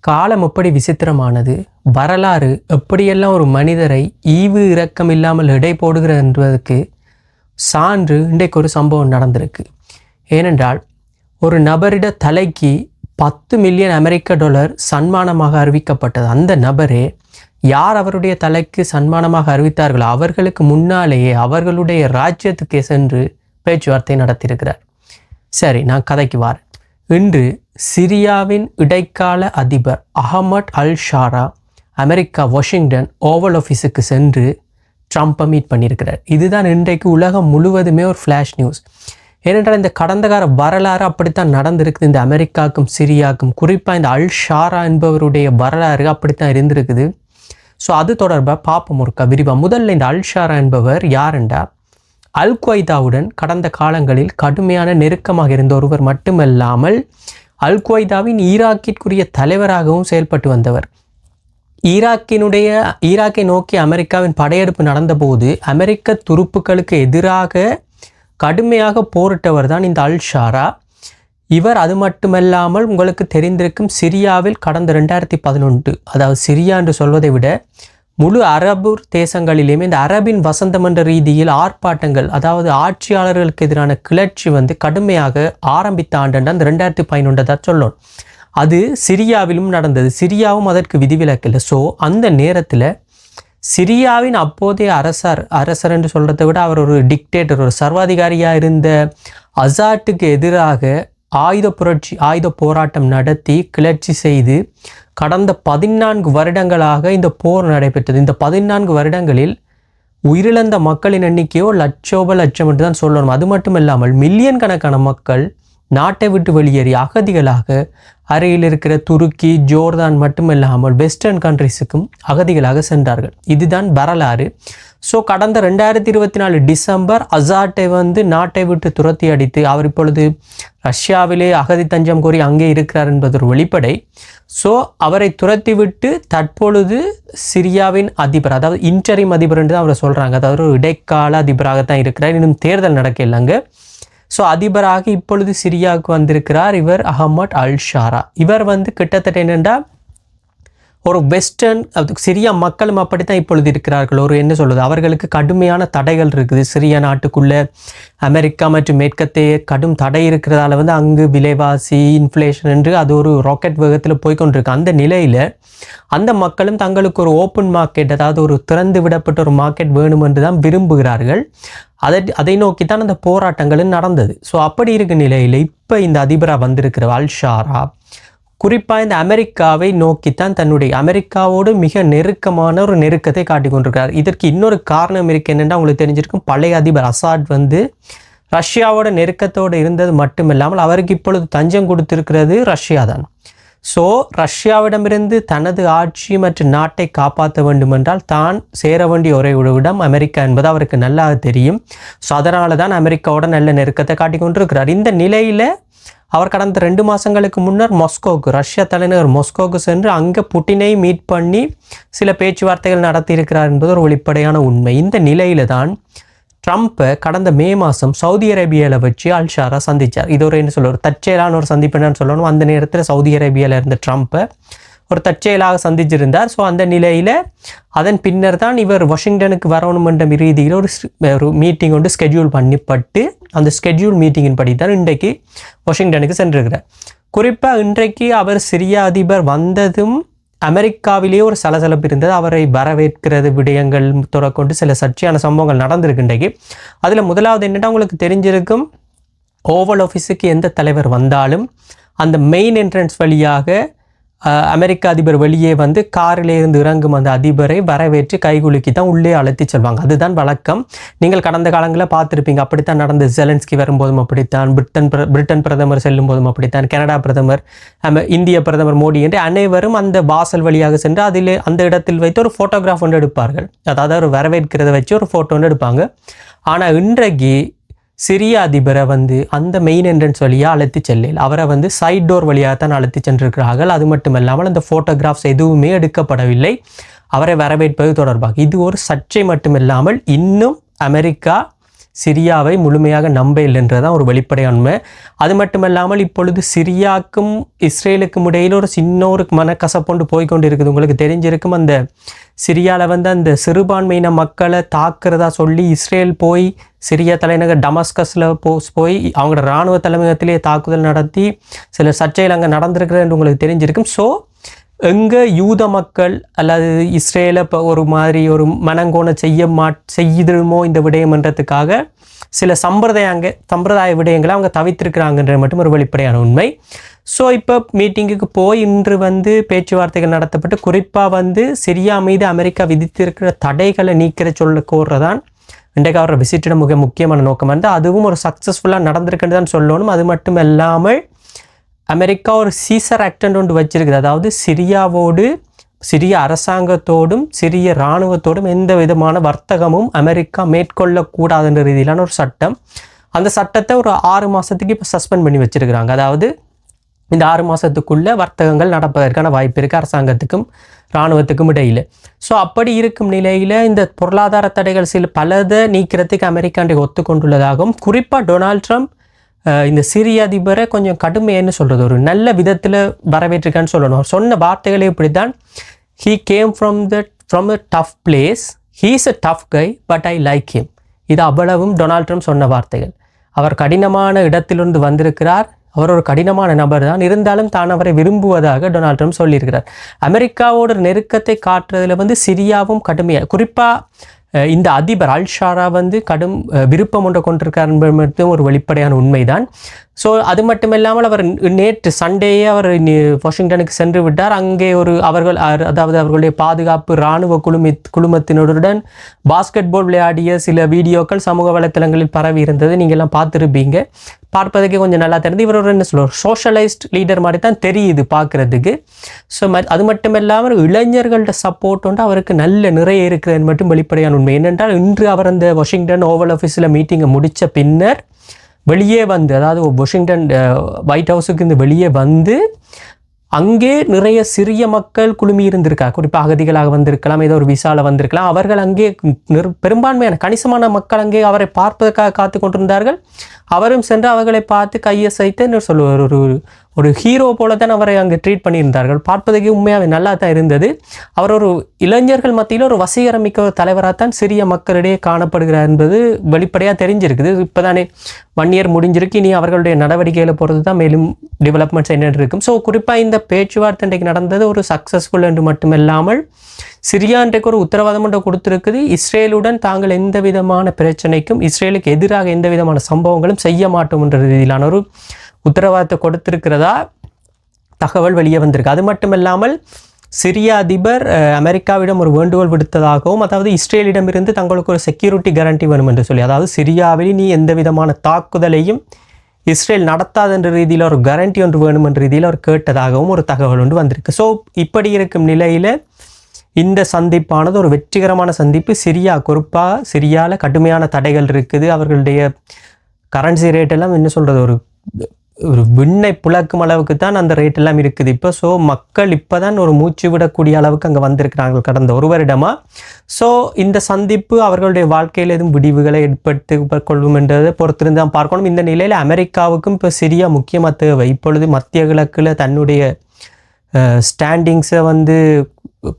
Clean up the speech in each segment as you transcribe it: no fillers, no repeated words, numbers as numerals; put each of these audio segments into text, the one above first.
காலம் எப்படி விசித்திரமானது, வரலாறு எப்படியெல்லாம் ஒரு மனிதரை ஈவு இரக்கம் இல்லாமல் எடை போடுகிறது என்பதற்கு சான்று இன்றைக்கு ஒரு சம்பவம் நடந்திருக்கு. ஏனென்றால் ஒரு நபரிட தலைக்கு $10 மில்லியன் அமெரிக்க சன்மானமாக அறிவிக்கப்பட்டது. அந்த நபரே யார் அவருடைய தலைக்கு சன்மானமாக அறிவித்தார்களோ அவர்களுக்கு முன்னாலேயே அவர்களுடைய ராஜ்யத்துக்கே சென்று பேச்சுவார்த்தை நடத்தியிருக்கிறார். சரி, நான் கதைக்கு வாரேன். இன்று சிரியாவின் இடைக்கால அதிபர் அஹமட் அல் ஷாரா அமெரிக்கா வாஷிங்டன் ஓவல் ஆஃபீஸுக்கு சென்று ட்ரம்ப்பை மீட் பண்ணியிருக்கிறார். இதுதான் இன்றைக்கு உலகம் முழுவதுமே ஒரு ஃப்ளாஷ் நியூஸ். ஏனென்றால் இந்த கடந்த கால வரலாறு அப்படித்தான் நடந்திருக்குது. இந்த அமெரிக்காவுக்கும் சிரியாவுக்கும், குறிப்பாக இந்த அல் ஷாரா என்பவருடைய வரலாறு அப்படித்தான் இருந்திருக்குது. ஸோ அது தொடர்பாக பார்ப்போம் ஒருக்கா விரிவாக. முதல்ல இந்த அல் ஷாரா என்பவர் யாருண்டா, அல் குவைதாவுடன் கடந்த காலங்களில் கடுமையான நெருக்கமாக இருந்த ஒருவர் மட்டுமல்லாமல் அல் குவைதாவின் ஈராக்கிற்குரிய தலைவராகவும் செயல்பட்டு வந்தவர். ஈராக்கை நோக்கி அமெரிக்காவின் படையெடுப்பு நடந்தபோது அமெரிக்க துருப்புக்களுக்கு எதிராக கடுமையாக போரிட்டவர் தான் இந்த அல் ஷாரா. இவர் அது மட்டுமல்லாமல் உங்களுக்கு தெரிந்திருக்கும் சிரியாவில் கடந்த 2011, அதாவது சிரியா என்று சொல்வதை விட முழு அரபு தேசங்களிலேயுமே இந்த அரபின் வசந்தம் என்ற ரீதியில் ஆர்ப்பாட்டங்கள், அதாவது ஆட்சியாளர்களுக்கு எதிரான கிளர்ச்சி கடுமையாக ஆரம்பித்த ஆண்டு அந்த 2011 தான் சொல்லணும். அது சிரியாவிலும் நடந்தது. சிரியாவும் அதற்கு விதிவிலக்கில்லை. ஸோ அந்த நேரத்தில் சிரியாவின் அப்போதைய அரசர் என்று சொல்கிறத விட அவர் ஒரு டிக்டேட்டர், ஒரு சர்வாதிகாரியாக இருந்த அசாட்டுக்கு எதிராக ஆயுத போராட்டம் நடத்தி கிளர்ச்சி செய்து கடந்த 14 வருடங்களாக இந்த போர் நடைபெற்றது. இந்த 14 வருடங்களில் உயிரிழந்த மக்களின் எண்ணிக்கையோ லட்சம் என்று தான் சொல்லணும். அது மட்டும் இல்லாமல் மில்லியன் கணக்கான மக்கள் நாட்டை விட்டு வெளியேறி அகதிகளாக அருகில் இருக்கிற துருக்கி, ஜோர்தான் மட்டுமில்லாமல் வெஸ்டர்ன் கண்ட்ரிஸுக்கும் அகதிகளாக சென்றார்கள். இதுதான் வரலாறு. ஸோ கடந்த 2024 டிசம்பர் அசாட்டை நாட்டை விட்டு துரத்தி அடித்து அவர் இப்பொழுது ரஷ்யாவிலே அகதி தஞ்சம் கோரி அங்கே இருக்கிறார் என்பது ஒரு வெளிப்படை. ஸோ அவரை துரத்தி விட்டு தற்பொழுது சிரியாவின் அதிபர், அதாவது இன்டரிம் அதிபர் என்று தான் அவரை சொல்கிறாங்க. அதாவது ஒரு இடைக்கால அதிபராகத்தான் இருக்கிறார். இன்னும் தேர்தல் நடக்க இல்லைங்க. ஸோ அதிபராக இப்பொழுது சிரியாவுக்கு வந்திருக்கிறார் இவர் அஹமட் அல் ஷாரா. இவர் கிட்டத்தட்ட என்னென்னா ஒரு வெஸ்டர்ன், சிரியா மக்களும் அப்படித்தான் இப்பொழுது இருக்கிறார்கள். ஒரு என்ன சொல்வது, அவர்களுக்கு கடுமையான தடைகள் இருக்குது. சிரியா நாட்டுக்குள்ளே அமெரிக்கா மற்றும் மேற்கத்தைய கடும் தடை இருக்கிறதால அங்கு விலைவாசி, இன்ஃப்ளேஷன் என்று அது ஒரு ராக்கெட் வேகத்தில் போய்கொண்டிருக்கு. அந்த நிலையில் அந்த மக்களும் தங்களுக்கு ஒரு ஓப்பன் மார்க்கெட், அதாவது ஒரு திறந்து விடப்பட்ட ஒரு மார்க்கெட் வேணும் என்று தான் விரும்புகிறார்கள். அதை நோக்கித்தான் அந்த போராட்டங்களும் நடந்தது. ஸோ அப்படி இருக்க நிலையில் இப்போ இந்த அதிபராக வந்திருக்கிற அல் ஷாரா குறிப்பாக இந்த அமெரிக்காவை நோக்கித்தான் தன்னுடைய அமெரிக்காவோடு மிக நெருக்கமான ஒரு நெருக்கத்தை காட்டி கொண்டிருக்கிறார். இதற்கு இன்னொரு காரணம் இருக்குது. என்னென்னா உங்களுக்கு தெரிஞ்சிருக்கும், பழைய அதிபர் அசாட் ரஷ்யாவோட நெருக்கத்தோடு இருந்தது மட்டுமில்லாமல் அவருக்கு இப்பொழுது தஞ்சம் கொடுத்திருக்கிறது ரஷ்யா தான். ஸோ ரஷ்யாவிடமிருந்து தனது ஆட்சி மற்றும் நாட்டை காப்பாற்ற வேண்டும் என்றால் தான் சேர வேண்டிய ஒரே இடம் அமெரிக்கா என்பது அவருக்கு நல்லா தெரியும். ஸோ அதனால தான் அமெரிக்காவோட நல்ல நெருக்கத்தை காட்டி கொண்டிருக்கிறார். இந்த நிலையில் அவர் கடந்த 2 மாதங்களுக்கு முன்னர் மாஸ்கோவுக்கு, ரஷ்யா தலைநகர் மாஸ்கோவுக்கு சென்று அங்கே புட்டினை மீட் பண்ணி சில பேச்சுவார்த்தைகள் நடத்தியிருக்கிறார் என்பது ஒரு வெளிப்படையான உண்மை. இந்த நிலையில தான் ட்ரம்ப்பை கடந்த மே மாதம் சவுதி அரேபியாவில் வச்சு அல் ஷாரா சந்தித்தார். இது ஒரு என்ன சொல்ல, ஒரு தற்செயலான ஒரு சந்திப்புன்னு சொல்லணும். அந்த நேரத்தில் சவுதி அரேபியாவில் இருந்த ட்ரம்ப்பை ஒரு தற்செயலாக சந்திச்சிருந்தார். ஸோ அந்த நிலையில் அதன் பின்னர் தான் இவர் வாஷிங்டனுக்கு வரணும் என்ற ரீதியில் ஒரு மீட்டிங் ஸ்கெட்யூல் பண்ணப்பட்டு அந்த ஸ்கெட்யூல் மீட்டிங்கின் படி தான் இன்றைக்கு வாஷிங்டனுக்கு சென்றிருக்கிறார். குறிப்பாக இன்றைக்கு அவர் சிரியா அதிபர் வந்ததும் அமெரிக்காவிலேயே ஒரு சலசலப்பு இருந்தது. அவரை வரவேற்கிறது விடயங்கள் தொடர்கொண்டு சில சர்ச்சையான சம்பவங்கள் நடந்திருக்கு இன்றைக்கு. அதில் முதலாவது என்னென்னா, உங்களுக்கு தெரிஞ்சிருக்கும், ஓவல் ஆஃபீஸுக்கு எந்த தலைவர் வந்தாலும் அந்த மெயின் என்ட்ரன்ஸ் வழியாக அமெரிக்க அதிபர் வெளியே காரில் இருந்து இறங்கும் அந்த அதிபரை வரவேற்று கைகுலுக்கி தான் உள்ளே அழைத்து செல்வாங்க. அதுதான் வழக்கம். நீங்கள் கடந்த காலங்களில் பார்த்துருப்பீங்க. அப்படித்தான் நடந்தது. ஜெலன்ஸ்கி வரும்போதும் அப்படித்தான், பிரிட்டன் பிரதமர் செல்லும் போதும் அப்படித்தான், கனடா பிரதமர், இந்திய பிரதமர் மோடி என்று அனைவரும் அந்த வாசல் வழியாக சென்று அந்த இடத்தில் வைத்து ஒரு ஃபோட்டோகிராஃப் எடுப்பார்கள். அதாவது ஒரு வரவேற்கிறத வச்சு ஒரு ஃபோட்டோ எடுப்பாங்க. ஆனால் இன்றைக்கு சிரியா அதிபரை அந்த மெயின் என்ட்ரன்ஸ் வழியாக அழைத்து செல்லல, அவரை சைட் டோர் வழியாகத்தான் அழைத்து சென்றிருக்கிறார்கள். அது மட்டுமல்லாமல் அந்த ஃபோட்டோகிராஃப்ஸ் எதுவுமே எடுக்கப்படவில்லை அவரை வரவேற்பது தொடர்பாக. இது ஒரு சர்ச்சை மட்டுமில்லாமல் இன்னும் அமெரிக்கா சிரியாவை முழுமையாக நம்ப இல்லைன்றதான் ஒரு வெளிப்படையான உண்மை. அது மட்டுமல்லாமல் இப்பொழுது சிரியாவுக்கும் இஸ்ரேலுக்கும் இடையில் ஒரு சின்ன ஒரு மனக்கசப்பொண்டு போய்கொண்டு இருக்குது. உங்களுக்கு தெரிஞ்சிருக்கும், அந்த சிரியாவில் வந்து அந்த சிறுபான்மையின மக்களை தாக்குறதா சொல்லி இஸ்ரேல் போய் சிரியா தலைநகர் டமஸ்கஸில் போய் அவங்களோட இராணுவ தலைமையகத்திலேயே தாக்குதல் நடத்தி சில சர்ச்சைகள் அங்கே நடந்திருக்கிறது என்று உங்களுக்கு தெரிஞ்சிருக்கும். ஸோ எங்கே யூத மக்கள் அல்லது இஸ்ரேலை இப்போ ஒரு மாதிரி ஒரு மனங்கோண செய்திடுமோ இந்த விடயம்ன்றதுக்காக சில சம்பிரதாய விடயங்களை அவங்க தவிர்த்திருக்கிறாங்கன்றது மட்டும் ஒரு வெளிப்படையான உண்மை. ஸோ இப்போ மீட்டிங்குக்கு போய் இன்று வந்து பேச்சுவார்த்தைகள் நடத்தப்பட்டு குறிப்பாக வந்து சிரியா மீது அமெரிக்கா விதித்திருக்கிற தடைகளை நீக்கிற சொல்ல கோர்றதான் இன்றைக்கு அவரோட விசிட்டோட மிக முக்கியமான நோக்கம் வந்து அதுவும் ஒரு சக்ஸஸ்ஃபுல்லாக நடந்திருக்குன்னு தான் சொல்லணும். அது மட்டும் இல்லாமல் அமெரிக்கா ஒரு சீசர் ஆக்ட் ஒன்று வச்சிருக்குது. அதாவது சிரிய அரசாங்கத்தோடும் சிரிய இராணுவத்தோடும் எந்த விதமான வர்த்தகமும் அமெரிக்கா மேற்கொள்ளக்கூடாதுன்ற ரீதியிலான ஒரு சட்டம். அந்த சட்டத்தை ஒரு 6 மாதத்துக்கு இப்போ சஸ்பெண்ட் பண்ணி வச்சிருக்கிறாங்க. அதாவது இந்த 6 மாதத்துக்குள்ளே வர்த்தகங்கள் நடப்பதற்கான வாய்ப்பு இருக்குது அரசாங்கத்துக்கும் இராணுவத்துக்கும் இடையில். ஸோ அப்படி இருக்கும் நிலையில் இந்த பொருளாதார தடைகள் பலதை நீக்கிறதுக்கு அமெரிக்கா ஒத்துக்கொண்டுள்ளதாகவும் குறிப்பாக டொனால்ட் ட்ரம்ப் இந்த சிரிய அதிபரை கொஞ்சம் கடுமைன்னு சொல்கிறது ஒரு நல்ல விதத்தில் வரவேற்றிருக்கான்னு சொல்லணும். அவர் சொன்ன வார்த்தைகளே இப்படி தான், he came from a tough place, he is a tough guy but I like him. இது அவ்வளவும் டொனால்ட் ட்ரம்ப் சொன்ன வார்த்தைகள். அவர் கடினமான இடத்திலிருந்து வந்திருக்கிறார், அவர் ஒரு கடினமான நபர் தான், இருந்தாலும் தான் அவரை விரும்புவதாக டொனால்ட் ட்ரம்ப் சொல்லியிருக்கிறார். அமெரிக்காவோட நெருக்கத்தை காட்டுறதுல வந்து சிரியாவும் கடுமையாக குறிப்பாக இந்த அதிபர் அல்-ஷாரா வந்து கடும் விருப்பம் ஒன்றை கொண்டிருக்கார் என்பது ஒரு வெளிப்படையான உண்மைதான். ஸோ அது மட்டும் இல்லாமல் அவர் நேற்று சண்டேயே அவர் வாஷிங்டனுக்கு சென்று விட்டார். அங்கே அதாவது அவர்களுடைய பாதுகாப்பு இராணுவ குழுமத்தினருடன் பாஸ்கெட் பால் விளையாடிய சில வீடியோக்கள் சமூக வலைத்தளங்களில் பரவி இருந்தது. நீங்கள்லாம் பார்த்துருப்பீங்க. பார்ப்பதற்கே கொஞ்சம் நல்லா தெரிந்து இவர் ஒரு என்ன சொல்லுவார், சோஷலைஸ்ட் லீடர் மாதிரி தான் தெரியுது பார்க்குறதுக்கு. ஸோ அது மட்டும் இல்லாமல் இளைஞர்களோட சப்போர்ட் வந்து அவருக்கு நிறைய இருக்கிறது மட்டும் வெளிப்படையான உண்மை. என்னென்றால் இன்று அவர் அந்த வாஷிங்டன் ஓவல் ஆஃபீஸில் மீட்டிங்கை முடித்த பின்னர் வெளியே வந்து, அதாவது வாஷிங்டன் ஒயிட் ஹவுஸுக்கு இந்த வெளியே வந்து அங்கே நிறைய சிறிய மக்கள் குழுமி இருந்திருக்கா, குறிப்பாக அகதிகளாக வந்திருக்கலாம், ஏதோ ஒரு விசாவில் வந்திருக்கலாம். அவர்கள் அங்கே பெரும்பான்மையான கணிசமான மக்கள் அங்கே அவரை பார்ப்பதற்காக காத்து கொண்டிருந்தார்கள். அவரும் சென்று அவர்களை பார்த்து கையசைத்து என்ன சொல்லுவார், ஒரு ஹீரோ போல தான் அவரை அங்கே ட்ரீட் பண்ணியிருந்தார்கள். பார்ப்பதற்கு உண்மையாகவே நல்லா தான் இருந்தது. அவர் ஒரு இளைஞர்கள் மத்தியில் ஒரு வசீகரமிக்க ஒரு தலைவராகத்தான் சிறிய மக்களிடையே காணப்படுகிறார் என்பது வெளிப்படையாக தெரிஞ்சிருக்குது. இப்போ தானே 1 இயர் முடிஞ்சிருக்கு. இனி அவர்களுடைய நடவடிக்கைகளை பொறுத்து தான் மேலும் டெவலப்மெண்ட்ஸ் என்ன இருக்கும். ஸோ குறிப்பாக இந்த பேச்சுவார்த்தை இன்றைக்கு நடந்தது ஒரு சக்ஸஸ்ஃபுல் என்று மட்டுமில்லாமல் சிரியா இன்றைக்கு ஒரு உத்தரவாதம் ஒன்று கொடுத்துருக்குது. இஸ்ரேலுடன் தாங்கள் எந்த விதமான பிரச்சனைக்கும் இஸ்ரேலுக்கு எதிராக எந்த விதமான சம்பவங்களும் செய்ய மாட்டோம் என்ற ரீதியிலான ஒரு உத்தரவாதத்தை கொடுத்திருக்கிறதா தகவல் வெளியே வந்திருக்கு. அது மட்டும் இல்லாமல் சிரிய அதிபர் அமெரிக்காவிடம் ஒரு வேண்டுகோள் விடுத்ததாகவும், அதாவது இஸ்ரேலிடமிருந்து தங்களுக்கு ஒரு செக்யூரிட்டி கேரண்டி வேணும் என்று சொல்லி, அதாவது சிரியாவில் நீ எந்த விதமான தாக்குதலையும் இஸ்ரேல் நடத்தாது என்ற ரீதியில் ஒரு கேரண்டி ஒன்று வேணும் என்ற ரீதியில் அவர் கேட்டதாகவும் ஒரு தகவல் ஒன்று வந்திருக்கு. ஸோ இப்படி இருக்கும் நிலையில் இந்த சந்திப்பானது ஒரு வெற்றிகரமான சந்திப்பு. சிரியா குறிப்பாக சிரியாவில் கடுமையான தடைகள் இருக்குது. அவர்களுடைய கரன்சி ரேட் எல்லாம் என்ன சொல்கிறது, ஒரு விண்ணை புழக்கும் அளவுக்கு தான் அந்த ரேட் எல்லாம் இருக்குது இப்போ. ஸோ மக்கள் இப்போ தான் ஒரு மூச்சு விடக்கூடிய அளவுக்கு அங்கே வந்திருக்கிறாங்க கடந்த ஒரு வருடமாக. ஸோ இந்த சந்திப்பு அவர்களுடைய வாழ்க்கையில் எதுவும் விடிவுகளை ஏற்படுத்தி கொள்ளும் என்றதை பொறுத்திருந்து தான் பார்க்கணும். இந்த நிலையில் அமெரிக்காவுக்கும் இப்போ சிரியா முக்கியமாக தேவை. இப்பொழுது மத்திய கிழக்கில் தன்னுடைய ஸ்டாண்டிங்ஸை வந்து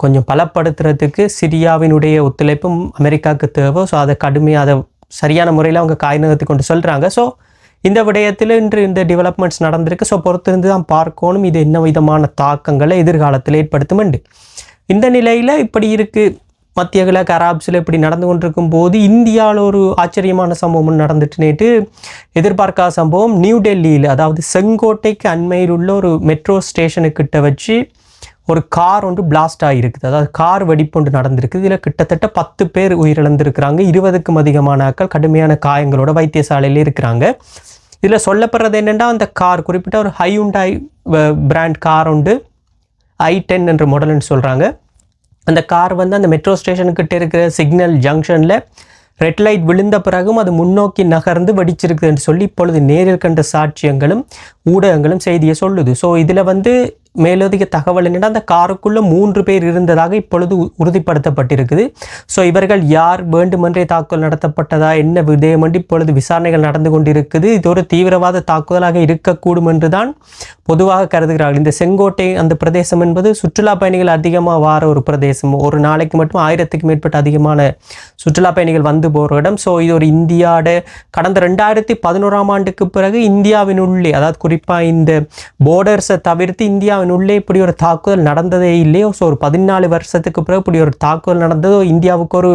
கொஞ்சம் பலப்படுத்துறதுக்கு சிரியாவினுடைய ஒத்துழைப்பும் அமெரிக்காவுக்கு தேவை. ஸோ அதை அதை சரியான முறையில் அவங்க காய்நகர்த்தி கொண்டு சொல்கிறாங்க. ஸோ இந்த விடயத்தில் இன்று இந்த டெவலப்மெண்ட்ஸ் நடந்திருக்கு. ஸோ பொறுத்திருந்து தான் பார்க்கணும் இது என்ன விதமான தாக்கங்களை எதிர்காலத்தில் ஏற்படுத்தும் என்று. இந்த நிலையில் இப்படி இருக்குது மத்திய கிழக்கு அராப்ஸில் இப்படி நடந்து கொண்டிருக்கும் போது இந்தியாவில் ஒரு ஆச்சரியமான சம்பவம் நடந்துட்டு நேற்று எதிர்பார்க்காத சம்பவம். நியூ டெல்லியில், அதாவது செங்கோட்டைக்கு அண்மையில் உள்ள ஒரு மெட்ரோ ஸ்டேஷனுக்கிட்ட வச்சு ஒரு கார் ஒன்று பிளாஸ்ட் ஆகிருக்குது. அதாவது கார் வெடிப்பு ஒன்று நடந்திருக்குது. இதில் கிட்டத்தட்ட 10 பேர் உயிரிழந்திருக்கிறாங்க. 20க்கும் அதிகமான ஆட்கள் கடுமையான காயங்களோட வைத்தியசாலையில் இருக்கிறாங்க. இதில் சொல்லப்படுறது என்னென்னா, அந்த கார் குறிப்பிட்ட ஒரு ஹையுண்டாய் பிராண்ட் கார் உண்டு, i10 என்ற மாடல்னு சொல்கிறாங்க. அந்த கார் வந்து அந்த மெட்ரோ ஸ்டேஷனுக்கிட்ட இருக்கிற சிக்னல் ஜங்ஷனில் ரெட் லைட் விழுந்த பிறகும் அது முன்னோக்கி நகர்ந்து வெடிச்சிருக்குதுன்னு சொல்லி இப்பொழுது நேரில் கண்ட சாட்சியங்களும் ஊடகங்களும் செய்தியை சொல்லுது. ஸோ இதில் வந்து மேலதிக தகவல் என்னென்னா அந்த காருக்குள்ளே 3 பேர் இருந்ததாக இப்பொழுது உறுதிப்படுத்தப்பட்டிருக்குது. ஸோ இவர்கள் யார், வேண்டுமென்றே தாக்குதல் நடத்தப்பட்டதா, என்ன விடயம் என்று இப்பொழுது விசாரணைகள் நடந்து கொண்டிருக்குது. இது ஒரு தீவிரவாத தாக்குதலாக இருக்கக்கூடும் என்று தான் பொதுவாக கருதுகிறார்கள். இந்த செங்கோட்டை அந்த பிரதேசம் என்பது சுற்றுலா பயணிகள் அதிகமாக வார ஒரு பிரதேசம். ஒரு நாளைக்கு மட்டும் 1000க்கு மேற்பட்ட அதிகமான சுற்றுலா பயணிகள் வந்து போகிற இடம். ஸோ இது ஒரு இந்தியாவோட கடந்த 2011ஆம் ஆண்டுக்கு பிறகு இந்தியாவின் உள்ளே, அதாவது குறிப்பாக இந்த போர்டர்ஸை தவிர்த்து இந்தியாவின் உள்ளே இப்படி ஒரு தாக்குதல் நடந்ததே இல்லையோ. ஸோ ஒரு 14 வருஷத்துக்கு பிறகு இப்படி ஒரு தாக்குதல் நடந்ததோ இந்தியாவுக்கு ஒரு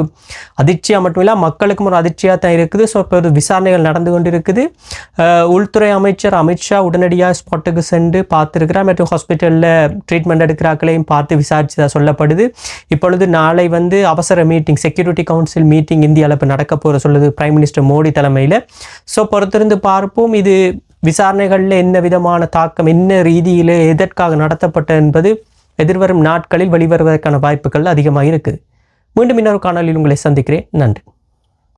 அதிர்ச்சியாக மட்டும் இல்லை, மக்களுக்கும் ஒரு அதிர்ச்சியாக தான் இருக்குது. ஸோ இப்போ விசாரணைகள் நடந்து கொண்டு இருக்குது. உள்துறை அமைச்சர் அமித்ஷா உடனடியாக ஸ்பாட்டுக்கு சென்று பார்த்துருக்கிறார். மற்றும் ஹாஸ்பிட்டலில் ட்ரீட்மெண்ட் எடுக்கிறாக்களையும் பார்த்து விசாரிச்சதாக சொல்லப்படுது. இப்பொழுது நாளை வந்து அவசர மீட்டிங், செக்யூரிட்டி கவுன்சில் மீட்டிங் இந்தியாவில் இப்போ நடக்க போகிற சொல்லுது பிரைம் மினிஸ்டர் மோடி தலைமையில். ஸோ பொறுத்திருந்து பார்ப்போம் இது விசாரணைகளில் என்ன விதமான தாக்கம், என்ன ரீதியில் எதற்காக நடத்தப்பட்டது என்பது எதிர்வரும் நாட்களில் வெளிவருவதற்கான வாய்ப்புகள் அதிகமாக இருக்குது. மீண்டும் இன்னொரு காணொலியில் உங்களை சந்திக்கிறேன். நன்றி.